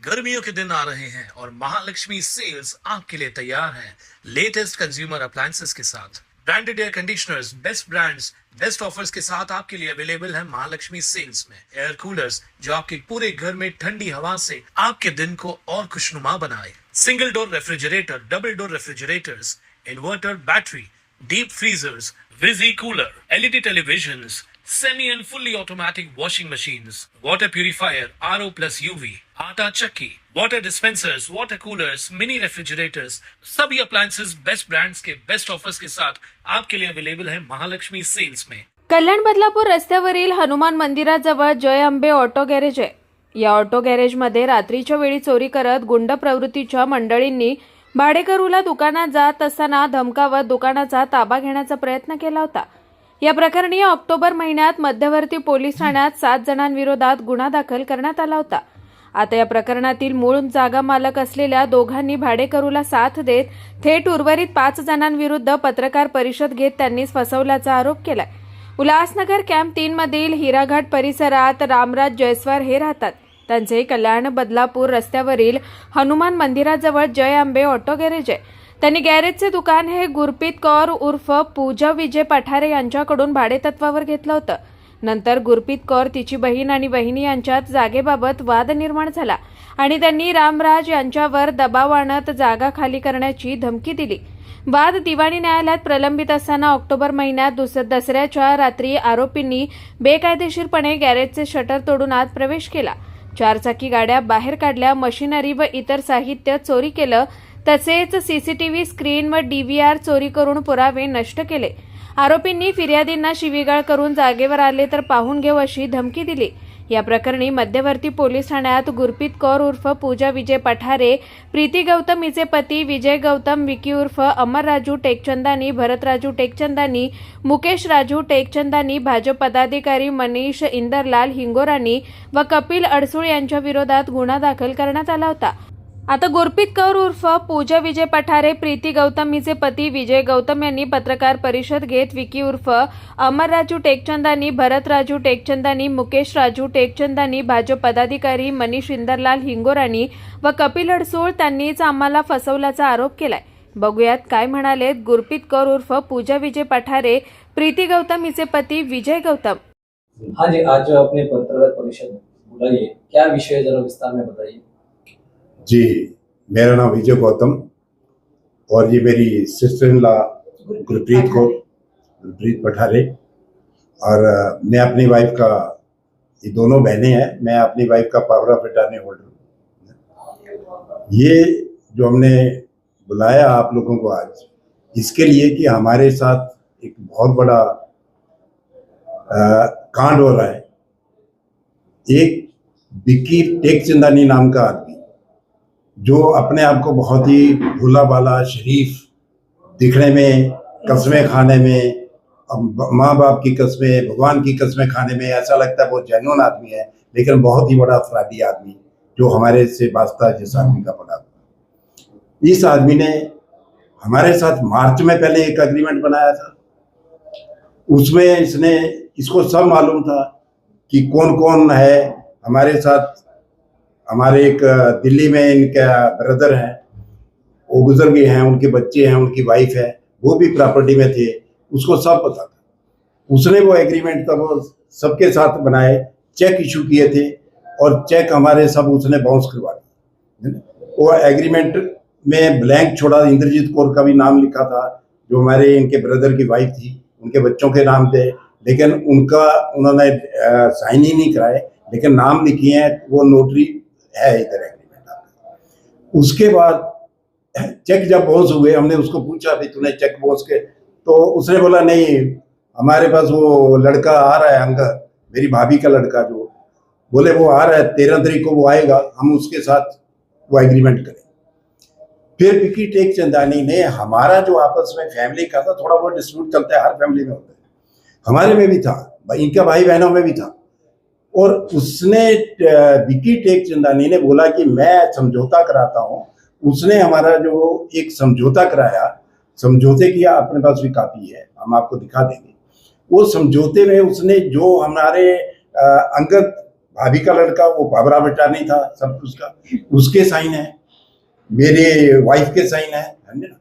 गर्मियों के दिन आ रहे हैं और महालक्ष्मी सेल्स आपके लिए तैयार है लेटेस्ट कंज्यूमर अप्लायंसेस के साथ। Branded air conditioners, best brands, best offers के साथ आपके लिए अवेलेबल है महालक्ष्मी सेल्स में। एयर कूलर्स जो आपके पूरे घर में ठंडी हवा से आपके दिन को और खुशनुमा बनाए। Single door refrigerator, double door refrigerators, inverter battery, deep freezers, visi cooler, LED televisions, semi and fully automatic washing machines, water purifier, RO plus UV, आटा चक्की, water dispensers, water coolers, mini refrigerators, सभी appliances best brands के best offers के साथ आपके लिए available है Mahalakshmi sales में। कल्याण बदलापूर रस्त्यावरील हनुमान मंदिराजवळ जय अंबे ऑटो गॅरेज आहे। या ऑटो गॅरेजमध्ये रात्रीच्या वेळी चोरी करत गुंड प्रवृत्तीच्या मंडळींनी भाडेकरूला दुकानात जात असताना धमकावत दुकानाचा ताबा घेण्याचा प्रयत्न केला होता। या प्रकरणी ऑक्टोबर महिन्यात मध्यवर्ती पोलीस ठाण्यात 7 जणांविरोधात गुन्हा दाखल करण्यात आला होता। आता या प्रकरणातील मूळ जागा मालक असलेल्या दोघांनी भाडेकरूला साथ देत थेट उर्वरित 5 जणांविरुद्ध पत्रकार परिषद घेत त्यांनीच फसवल्याचा आरोप केलाय। उल्हासनगर कॅम्प 3 मधील हिराघाट परिसरात रामराज जयस्वार हे राहतात। त्यांचे कल्याण बदलापूर रस्त्यावरील हनुमान मंदिराजवळ जय आंबे ऑटो गॅरेज आहे। त्यांनी गॅरेजचे दुकान हे गुरप्रीत कौर उर्फ पूजा विजय पठारे यांच्याकडून भाडेतत्वावर घेतलं होतं। नंतर गुरप्रीत कौर, तिची बहीण आणि वहिनी यांच्यात जागेबाबत वाद निर्माण झाला आणि त्यांनी रामराज यांच्यावर दबाव आणत जागा खाली करण्याची धमकी दिली। वाद दिवाणी न्यायालयात प्रलंबित असताना ऑक्टोबर महिन्यात दसऱ्याच्या रात्री आरोपींनी बेकायदेशीरपणे गॅरेजचे शटर तोडून आत प्रवेश केला। 4 चाकी गाड्या बाहेर काढल्या, मशिनरी व इतर साहित्य चोरी केलं, तसेच सीसीटीव्ही स्क्रीन व डीव्हीआर चोरी करून पुरावे नष्ट केले। आरोपींनी फिर्यादींना शिवीगाळ करून जागेवर आले तर पाहून घेऊ अशी धमकी दिली। या प्रकरणी मध्यवर्ती पोलीस ठाण्यात गुरप्रीत कौर उर्फ पूजा विजय पठारे, प्रीती गौतम हिचे पती विजय गौतम विकी उर्फ अमर राजू टेकचंदानी, भरत राजू टेकचंदानी, मुकेश राजू टेकचंदानी, भाजप पदाधिकारी मनीष इंदरलाल हिंगोरानी व कपिल अडसूळ यांच्या विरोधात गुन्हा दाखल करण्यात आला होता। आता गुरप्रीत कौर उर्फ पूजा विजय पठारे, प्रीती गौतम हिचे पती विजय गौतम यांनी पत्रकार परिषद घेत विकी उर्फ अमर राजू टेकचंदानी, भरत राजू टेकचंदानी, मुकेश राजू टेकचंदानी, भाजप पदाधिकारी मनीष इंदरलाल हिंगोरानी व कपिल अडसूळ त्यांनीच आम्हाला फसवल्याचा आरोप केलाय। बघूयात काय म्हणालेत गुरप्रीत कौर उर्फ पूजा विजय पठारे, प्रीती गौतम हिचे पती विजय गौतम। हाँ जी, आज जो आपने पत्रकार परिषद बुलाई है, क्या विषय जरा विस्तार में बताइए। जी, मेरा नाम विजय गौतम और ये मेरी sister in law Gurpreet Pathare और मैं अपनी वाइफ का, ये दोनों बहनें हैं, मैं अपनी वाइफ का पावर ऑफ अटॉर्नी होल्डर हूँ। ये जो हमने बुलाया आप लोगों को आज इसके लिए कि हमारे साथ एक बहुत बड़ा कांड हो रहा है। एक विक्की टेकचंदानी नाम का आदमी जो अपने आप को बहुत ही भोला भाला शरीफ दिखने में, कस्में खाने में, माँ बाप की कस्में, भगवान की कस्में खाने में ऐसा लगता है बहुत जेन्युइन आदमी है, लेकिन बहुत ही बड़ा अपराधी आदमी जो हमारे से वास्ता जिस आदमी का पड़ा। इस आदमी ने हमारे साथ मार्च में पहले एक एग्रीमेंट बनाया था। उसमें इसको सब मालूम था कि कौन कौन है हमारे साथ। हमारे एक दिल्ली में इनका ब्रदर हैं, वो गुजर गए हैं, उनके बच्चे हैं, उनकी वाइफ है, वो भी प्रॉपर्टी में थे, उसको सब पता था। उसने वो एग्रीमेंट तब सबके साथ बनाए, चेक इशू किए थे और चेक हमारे सब उसने बाउंस करवा दिए। वो एग्रीमेंट में ब्लैंक छोड़ा, इंद्रजीत कौर का भी नाम लिखा था जो हमारे इनके ब्रदर की वाइफ थी, उनके बच्चों के नाम थे, लेकिन उन्होंने साइन ही नहीं कराए, लेकिन नाम लिखिए हैं, वो नोटरी है इधर एग्रीमेंट। उसके बाद चेक जब बाउंस हुए, हमने उसको पूछा भी तूने चेक बाउंस के, तो उसने बोला नहीं, हमारे पास वो लड़का आ रहा है, अंकल मेरी भाभी का लड़का, जो बोले वो आ रहा है 13 तारीख को वो आएगा, हम उसके साथ वो एग्रीमेंट करें। फिर विक्की टेकचंदानी ने हमारा जो आपस में फैमिली का था, थोड़ा बहुत डिस्प्यूट चलता है, हर फैमिली में होता है, हमारे में भी था, इनका भाई बहनों में भी था। और उसने विक्की टेकचंदानी ने बोला कि मैं समझौता कराता हूँ। उसने हमारा जो एक समझौता कराया, समझौते की अपने पास भी कापी है, हम आपको दिखा देंगे। वो समझौते में उसने जो हमारे अंगद भाभी का लड़का वो बाबरा बेटा नहीं था सब कुछ का, उसके साइन है, मेरे वाइफ के साइन है ना,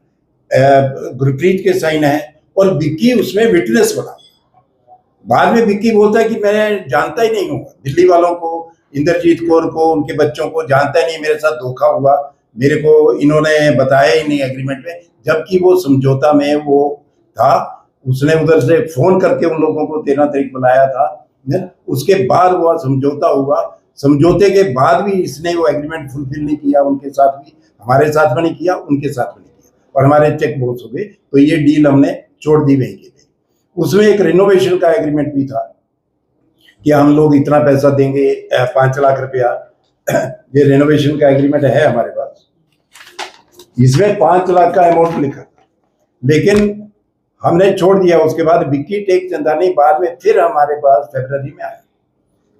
गुरप्रीत के साइन है, और विक्की उसमें विटनेस बना। बाद में विक्की बोलता है कि मैं जानता ही नहीं हूँ, दिल्ली वालों को, इंद्रजीत कौर को, उनके बच्चों को जानता ही नहीं, मेरे साथ धोखा हुआ, मेरे को इन्होंने बताया ही नहीं एग्रीमेंट में, जबकि वो समझौता में वो था। उसने उधर से फोन करके उन लोगों को 13 तारीख बुलाया था, उसके बाद वो समझौता हुआ। समझौते के बाद भी इसने वो एग्रीमेंट फुलफिल नहीं किया, उनके साथ भी, हमारे साथ में नहीं किया, उनके साथ में नहीं किया, और हमारे चेक बाउंस हो गए। तो ये डील हमने छोड़ दी वहीं के। उसमें एक रिनोवेशन का एग्रीमेंट भी था कि हम लोग इतना पैसा देंगे, 5 लाख रुपया, ये रिनोवेशन का एग्रीमेंट है हमारे पास। इसमें 5 लाख का अमाउंट लिखा था, लेकिन हमने छोड़ दिया। उसके बाद विक्की टेक चंदानी बाद में फिर हमारे पास फरवरी में आया,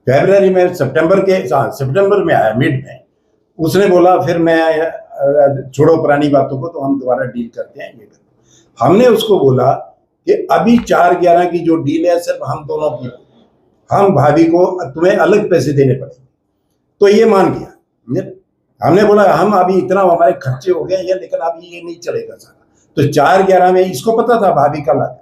फरवरी में सितंबर में आया, मिड में। उसने बोला फिर मैं छोड़ो पुरानी बातों को, तो हम दोबारा डील करते हैं, ये करते। हमने उसको बोला कि अभी 4/11 की जो डील है सिर्फ हम दोनों की, हम भाभी को तुम्हें अलग पैसे देने पड़ेंगे। तो ये मान गया। हमने बोला हम अभी इतना हमारे खर्चे हो गए ये, लेकिन अभी ये नहीं चलेगा सारा। तो 4/11 में इसको पता था भाभी का लग,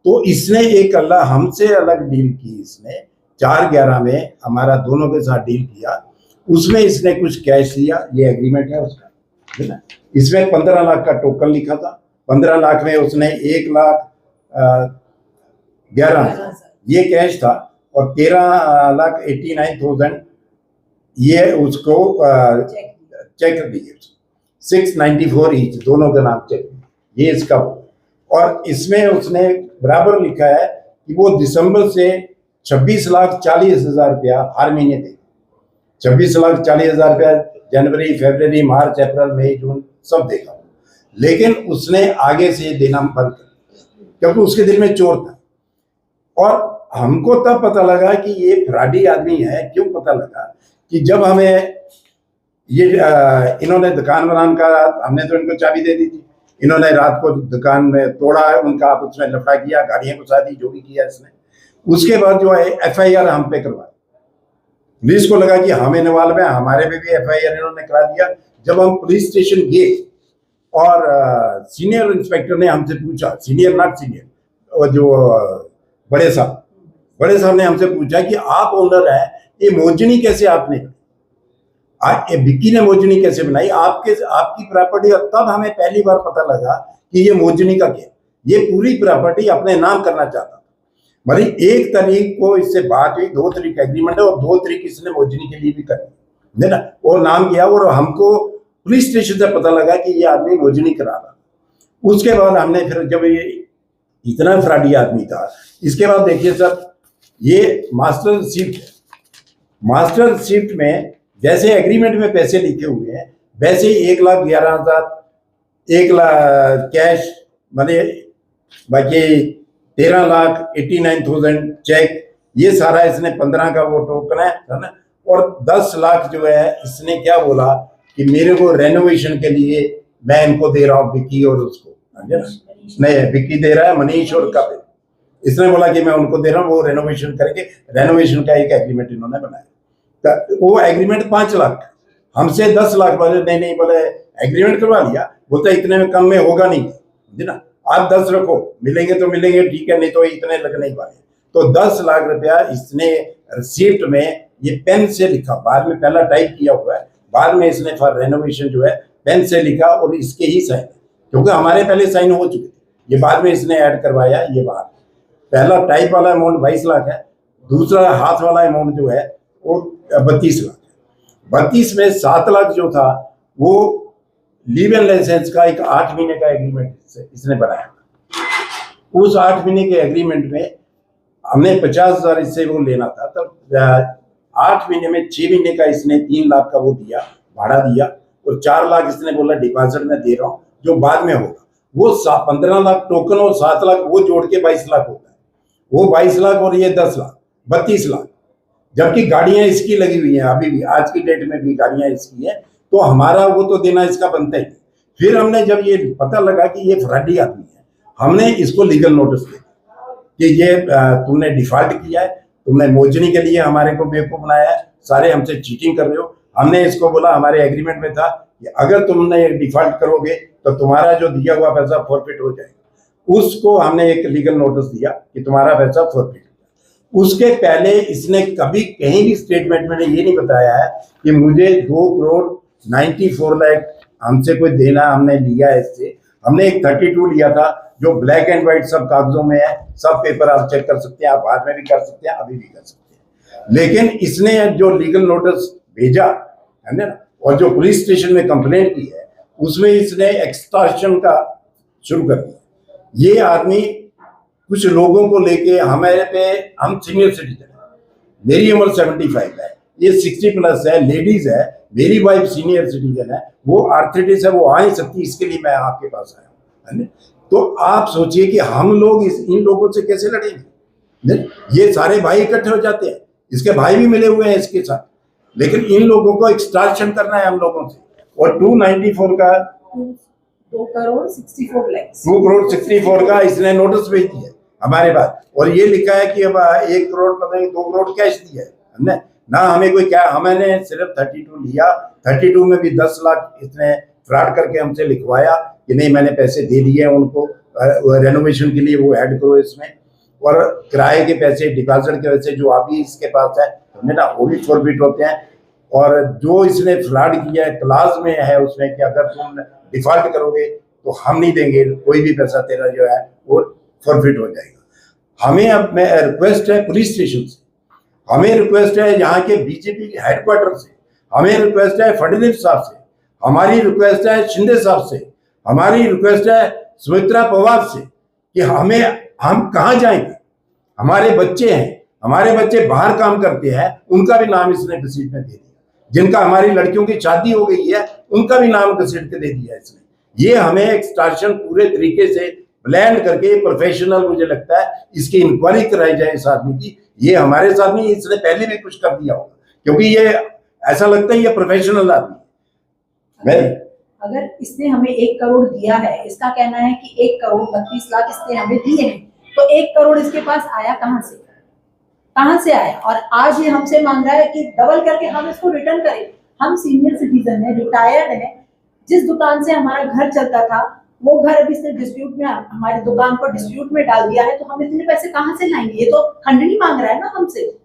तो इसने एक अल्लाह हमसे अलग डील की। इसने 4/11 में हमारा दोनों के साथ डील किया, उसमें इसने कुछ कैश लिया, ये एग्रीमेंट है उसका, है ना। इसमें 15 लाख का टोकन लिखा था, 15 लाख में उसने 1,11,000 ये कैश था, और 13,89,000 ये उसको चेक दिए, 694 ईच, दोनों का नाम चेक, ये इसका। और इसमें उसने बराबर लिखा है कि वो दिसंबर से 26,40,000 रुपया हर महीने दे, 26,40,000 रुपया जनवरी, फरवरी, मार्च, अप्रैल, मई, जून सब देगा। लेकिन उसने आगे से देना बंद कर दिया, क्योंकि उसके दिल में चोर था। और हमको तब पता लगा कि ये फ्रॉडी आदमी है। क्यों पता लगा कि जब हमें ये इन्होंने दुकान बनाने का, हमने तो इनको चाबी दे दी थी, इन्होंने रात को दुकान में तोड़ा, उनका आपस में लफड़ा किया, गाड़ियां घुसा दी, जो भी किया इसने। उसके बाद जो है FIR हम पे करवा, पुलिस को लगा कि हम इन्वॉल्व है, हमारे पे भी FIR इन्होंने करा दिया। जब हम पुलिस स्टेशन गए और सीनियर इंस्पेक्टर ने हमसे पूछा, सीनियर नॉट सीनियर, और जो बड़े साहब ने हमसे पूछा कि आप ओनर हैं, ये मोजनी कैसे आपने, ये विक्की ने मोजनी कैसे बनाई आपकी प्रॉपर्टी। और तब हमें पहली बार पता लगा कि ये मोजनी का क्या, ये पूरी प्रॉपर्टी अपने नाम करना चाहता था। मतलब 1 तारीख को इससे बात हुई, 2 तारीख एग्रीमेंट है, और 2 तारीख इसने मोजनी के लिए भी करी, है ना, और नाम किया। और हमको पुलिस स्टेशन से पता लगा कि ये आदमी मोजनी करा रहा। उसके बाद हमने फिर, जब ये इतना फ्रॉडी आदमी था, इसके बाद देखिए सर, ये मास्टर शिफ्ट है। मास्टर शिफ्ट में जैसे एग्रीमेंट में पैसे लिखे हुए हैं, वैसे ही 1,11,000 1 लाख कैश, माने बाकी 13,89,000 चेक, ये सारा इसने 15 का वो टोकन है ना। और 10 लाख जो है इसने क्या बोला कि मेरे को रेनोवेशन के लिए मैं इनको दे रहा हूँ, विक्की और उसको, नहीं विक्की दे रहा है, मनीष और कपिल, इसने बोला कि मैं उनको दे रहा हूँ, वो रेनोवेशन करेंगे। रेनोवेशन का एक एग्रीमेंट इन्होंने बनाया, तो वो एग्रीमेंट 5 लाख, हमसे 10 लाख बोले, नहीं बोले एग्रीमेंट करवा लिया, बोलता इतने में कम में होगा नहीं, है ना, आप 10 रखो, मिलेंगे तो मिलेंगे, ठीक है, नहीं तो इतने लगने ही वाले। तो 10 लाख रुपया इसने रिसीप्ट में ये पेन से लिखा, बाद में पहला टाइप किया हुआ है, बाद में इसने फॉर रेनोवेशन जो है पेन से लिखा, और इसके ही साइन, क्योंकि हमारे पहले साइन हो चुके थे, ये बाद में इसने ऐड करवाया। ये बात, पहला टाइप वाला अमाउंट 22 लाख है, दूसरा हाथ वाला अमाउंट जो है वो 32 लाख है। 32 में 7 लाख जो था वो लीव एंड लाइसेंस का एक 8 महीने का एग्रीमेंट इसने बनाया। उस 8 महीने के एग्रीमेंट में हमने 50,000 इससे वो लेना था, तब 8 महीने में 6 महीने का इसने 3 लाख का वो दिया, भाड़ा दिया, और 4 लाख इसने बोला डिपॉजिट में दे रहा हूँ, जो बाद में होगा। वो 15 लाख टोकन और 7 लाख वो जोड़ के 22 लाख होता है। वो 22 लाख और ये 10 लाख, 32 लाख। जबकि गाड़ियां इसकी लगी हुई हैं, अभी भी आज की डेट में भी गाड़ियां इसकी हैं, तो हमारा वो तो देना इसका बनता ही। फिर हमने जब ये पता लगा कि ये फ्रॉडी आदमी है, हमने इसको लीगल नोटिस दिया कि ये तुमने डिफॉल्ट किया है, तुमने मोजनी के लिए हमारे को बेवकूफ बनाया है, सारे हमसे चीटिंग कर रहे हो। हमने इसको बोला, हमारे एग्रीमेंट में था कि अगर तुमने डिफॉल्ट करोगे तो तुम्हारा जो दिया हुआ पैसा फॉरफिट हो जाएगा। उसको हमने एक लीगल नोटिस दिया कि तुम्हारा पैसा फॉरफिट। उसके पहले इसने कभी कहीं भी स्टेटमेंट में ये नहीं बताया है कि मुझे 2,94,00,000 हमसे कोई देना, हमने लिया है इससे। हमने एक 32 लिया था जो ब्लैक एंड व्हाइट सब कागजों में है, सब पेपर आप चेक कर सकते हैं, आप बाद में भी कर सकते हैं, अभी भी कर सकते हैं। लेकिन इसने जो लीगल नोटिस भेजा है ना, और जो पुलिस स्टेशन में कंप्लेंट की है, उसमें इसने एक्सटॉर्शन का शुरू कर दिया। ये आदमी कुछ लोगों को लेके हमारे पे, हम सीनियर सिटीजन है, मेरी उम्र 75 है, ये 60+ है, लेडीज है, मेरी वाइफ सीनियर सिटीजन है, वो आर्थराइटिस है, वो आ नहीं सकती, इसके लिए मैं आपके पास आया हूँ, है ना। तो आप सोचिए कि हम लोग इन लोगों से कैसे लड़ेंगे। ये सारे भाई इकट्ठे हो जाते हैं, इसके भाई भी मिले हुए हैं इसके साथ, लेकिन इन लोगों को एक्सटॉर्शन करना है हम लोगों से। और 294 का 2,64,00,000 का इसने नोटिस भेज दिया हमारे पास, और ये लिखा है कि अब 1 करोड़ पता नहीं 2 करोड़ कैश दिया है हमने ना। हमें कोई क्या, हमने सिर्फ 32 लिया, 32 में भी 10 लाख इसने फ्रॉड करके हमसे लिखवाया कि नहीं मैंने पैसे दे दिए उनको रेनोवेशन के लिए, वो ऐड करो इसमें। और किराए के पैसे, डिपॉजिट के पैसे जो अभी इसके पास है ना, वो भी फॉरफिट होते हैं। और जो इसने फ्रॉड किया है, क्लास में है उसमें कि अगर तुम डिफॉल्ट करोगे तो हम नहीं देंगे, कोई भी पैसा तेरा जो है वो फॉरफिट हो जाएगा। हमें अब मैं रिक्वेस्ट है पुलिस स्टेशन से, हमें रिक्वेस्ट है यहाँ के बीजेपी हेडक्वार्टर से, हमें रिक्वेस्ट है फडणवीस साहब से, हमारी रिक्वेस्ट है शिंदे साहब से, हमारी रिक्वेस्ट है सुमित्रा पवार से कि हम कहाँ जाएंगे। हमारे बच्चे हैं, हमारे बच्चे बाहर काम करते हैं, उनका भी नाम इसने घसीट में दे दिया। जिनका हमारी लड़कियों की शादी हो गई है उनका भी नाम घसीट के दे दिया इसने। ये हमें एक्सटॉर्शन पूरे तरीके से प्लान करके, प्रोफेशनल मुझे लगता है इसकी इंक्वायरी कराई जाए इस आदमी की। ये हमारे साथ नहीं, इसने पहले भी कुछ कर दिया होगा, क्योंकि ये ऐसा लगता है ये प्रोफेशनल आदमी है। अगर इसने हमें 1 करोड़ दिया है, इसका कहना है कि 1 करोड़ 32 लाख इसने हमें दिए हैं, तो 1 करोड़ इसके पास आया कहाँ से आया? और आज ये हमसे मांग रहा है कि डबल करके हम इसको रिटर्न करें। हम सीनियर सिटीजन है, रिटायर्ड है, जिस दुकान से हमारा घर चलता था वो घर अभी इसने डिस्प्यूट में, हमारी दुकान को डिस्प्यूट में डाल दिया है, तो हम इतने पैसे कहाँ से लाएंगे? ये तो खंडनी मांग रहा है ना हमसे।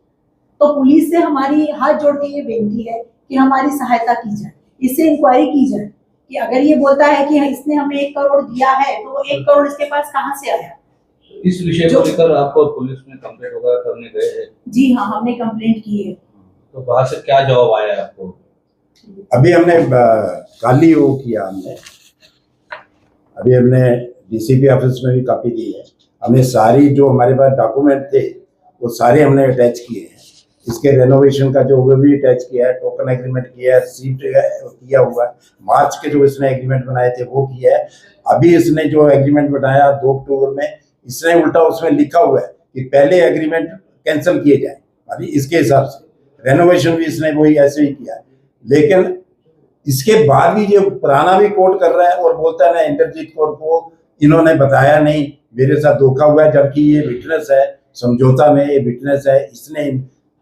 तो पुलिस से हमारी हाथ जोड़ के ये बेनती है कि हमारी सहायता की जाए, इससे इंक्वायरी की जाए कि अगर ये बोलता है कि इसने हमें 1 करोड़ दिया है तो वो 1 करोड़ इसके पास कहाँ से आया? इस विषय को लेकर आपको पुलिस में कंप्लेंट वगैरह करने गए हैं? जी हाँ, हमने कंप्लेंट की है। तो बाहर से क्या जवाब आया है आपको? अभी हमने कल ही वो किया, अभी हमने डीसीपी ऑफिस में भी कॉपी दी है। हमने सारी जो हमारे पास डॉक्यूमेंट थे वो सारे हमने अटैच किए हैं। इसके रेनोवेशन का जो वो भी अटैच किया है, टोकन एग्रीमेंट किया है, सीट किया हुआ है, मार्च के जो इसने एग्रीमेंट बनाए थे वो किया है। अभी इसने जो एग्रीमेंट बनाया 2 अक्टूबर में, इसने उल्टा उसमें लिखा हुआ है कि पहले एग्रीमेंट कैंसिल किए जाए। अभी इसके हिसाब से रेनोवेशन भी इसने वही ऐसे ही किया है, लेकिन इसके बाद भी ये पुराना भी कोट कर रहा है और बोलता है ना इंद्रजीत कौर को इन्होंने बताया नहीं, मेरे साथ धोखा हुआ है, जबकि ये विटनेस है समझौता में, ये विटनेस है, इसने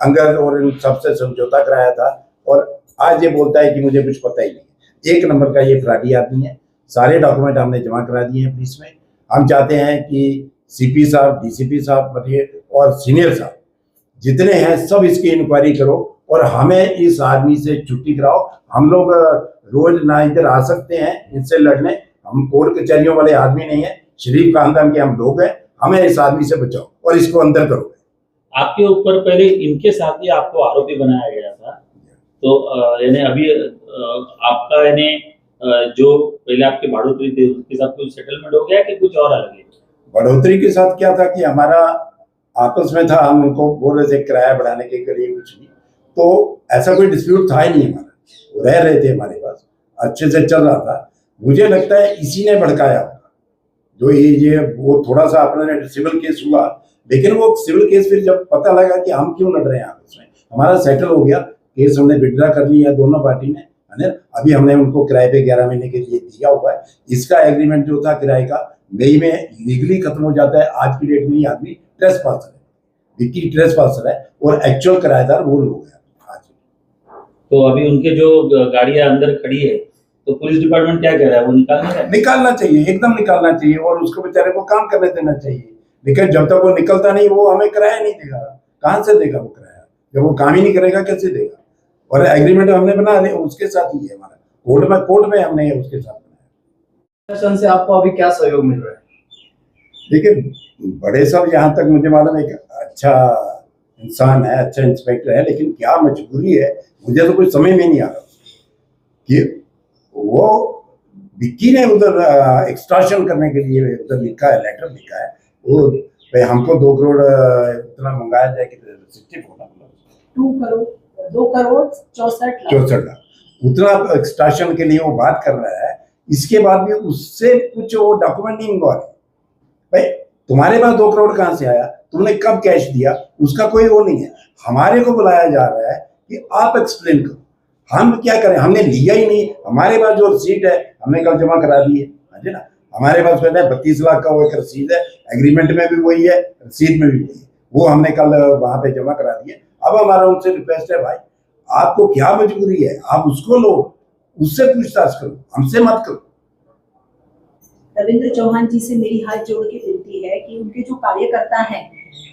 अंगद और इन सबसे समझौता कराया था। और आज ये बोलता है कि मुझे कुछ पता ही नहीं। 1 नंबर का ये फ्रॉडी आदमी है। सारे डॉक्यूमेंट हमने जमा करा दिए हैं पुलिस में। हम चाहते हैं कि सीपी साहब, डीसीपी साहब और सीनियर साहब जितने हैं सब इसकी इंक्वायरी करो और हमें इस आदमी से छुट्टी कराओ। हम लोग रोज ना इधर आ सकते हैं इनसे लड़ने, हम कोर्ट कचहरियों वाले आदमी नहीं है, शरीफ खानदान के हम लोग हैं। हमें इस आदमी से बचाओ और इसको अंदर करो। आपके ऊपर पहले इनके साथ ही आपको आरोपी बनाया गया था, तो यानी अभी आपका यानी जो पहले आपके बढ़ोतरी थे उसके साथ कुछ सेटलमेंट हो गया कि कुछ और अलग है? बढ़ोतरी के साथ क्या था कि हमारा आपस में था, हम उनको बोल रहे थे किराया बढ़ाने के लिए कुछ नहीं, तो ऐसा कोई डिस्प्यूट था ही नहीं हमारा, वो रह रहे थे हमारे पास, अच्छे से चल रहा था। मुझे लगता है इसी ने भड़काया होगा, जो ये वो थोड़ा सा अपने सिविल केस हुआ, लेकिन वो सिविल केस फिर जब पता लगा कि हम क्यों लड़ रहे हैं आपस में, हमारा सेटल हो गया केस, हमने विड्रा कर लिया दोनों पार्टी ने। अभी हमने उनको किराए पे 11 महीने के लिए दिया हुआ है। इसका एग्रीमेंट जो था किराए का मई में लीगली खत्म हो जाता है। आज की डेट में ही आदमी ट्रेसपासर है, विक्की ट्रेसपासर है और एक्चुअल किराएदार वो लोग हैं आज। तो अभी उनके जो गाड़ियां अंदर खड़ी है तो पुलिस डिपार्टमेंट क्या कह रहा है, वो निकालने का है? निकालना चाहिए, एकदम निकालना चाहिए और उसको बेचारे को काम करने देना चाहिए। लेकिन जब तक वो निकलता नहीं वो हमें किराया नहीं देगा। कहाँ से देगा वो किराया? जब वो काम ही नहीं करेगा कैसे देगा? और एग्रीमेंट हमने बना लिया उसके साथ ही है हमारा, कोर्ट में हमने उसके साथ बनाया। प्रशासन से आपको अभी क्या सहयोग मिल रहा है? देखिए बड़े साहब यहाँ तक मुझे मालूम है कि अच्छा इंसान है, अच्छा इंस्पेक्टर है, लेकिन क्या मजबूरी है मुझे तो कुछ समझ में नहीं आ रहा कि वो विक्की ने उधर एक्सट्रैक्शन करने के लिए उधर लिखा है, लेटर लिखा है, वो भाई हमको 2 करोड़ इतना मंगाया जाए कि 2 करोड़ 64 लाख उतना एक्सट्रैक्शन के लिए वो बात कर रहा है। इसके बाद भी उससे कुछ वो डॉक्यूमेंट नहीं मंगवा रहे। भाई तुम्हारे पास 2 करोड़ कहाँ से आया, तुमने कब कैश दिया, उसका कोई वो नहीं है। हमारे को बुलाया जा रहा है कि आप एक्सप्लेन करो, हम क्या करें, हमने लिया ही नहीं। हमारे पास जो रसीद है हमने कल जमा करा दी है, है ना। हमारे पास कहते हैं 32 लाख का वो एक रसीद है, एग्रीमेंट में भी वही है, रसीद में भी वही है, वो हमने कल वहां पे जमा करा दिए। अब हमारा उनसे रिक्वेस्ट है, भाई आपको क्या मजबूरी है, आप उसको लो, उससे पूछताछ करो, हमसे मत करो। रविंद्र चौहान जी से मेरी हाथ जोड़ के विनती है कि उनके जो कार्यकर्ता हैं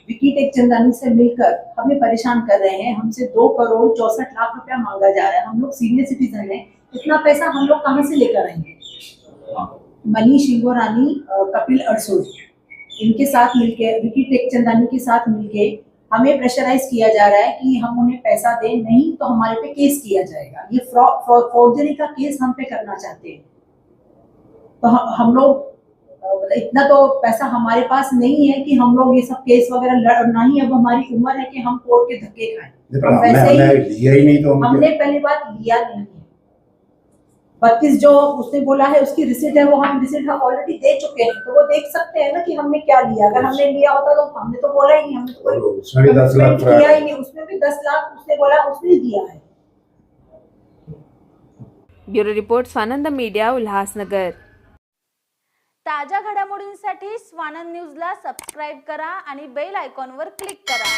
विक्की टेकचंदानी से मिलकर हमें परेशान कर रहे हैं। हमसे 2 करोड़ 64 लाख रुपया मांगा जा रहा है। हम लोग सीनियर सिटीजन हैं, इतना पैसा हम लोग कहाँ से लेकर आएंगे? मनीष इंगोरानी, कपिल अरसोल, इनके साथ मिलके विक्की टेकचंदानी के साथ मिलके हमें प्रेशराइज किया जा रहा है कि हम उन्हें पैसा दें, नहीं तो हमारे पे केस किया जाएगा। ये फौजदारी का केस हम पे करना चाहते हैं। तो हम लोग इतना तो पैसा हमारे पास नहीं है कि हम लोग ये सब केस वगैरह लड़ना ही। अब हमारी उम्र है कि हम कोर्ट के धक्के खाएं। हम वैसे ही लिया ही नहीं तो हमने पहली बात लिया नहीं है। 32 जो उसने बोला है उसकी रिसीट है, वो हम रिसीट ऑलरेडी दे चुके हैं, तो वो देख सकते हैं ना कि हमने क्या लिया। अगर हमने लिया होता तो हमने तो बोला ही नहीं, हमने तो उसमें भी 10 लाख दिया ही नहीं। उसमें भी 10 लाख उसने बोला उसने दिया है। Bureau report Swanand media, Ulhasnagar. ताज्या घडामोडींसाठी स्वानंद न्यूजला सबस्क्राईब करा आणि बेल आयकॉनवर क्लिक करा।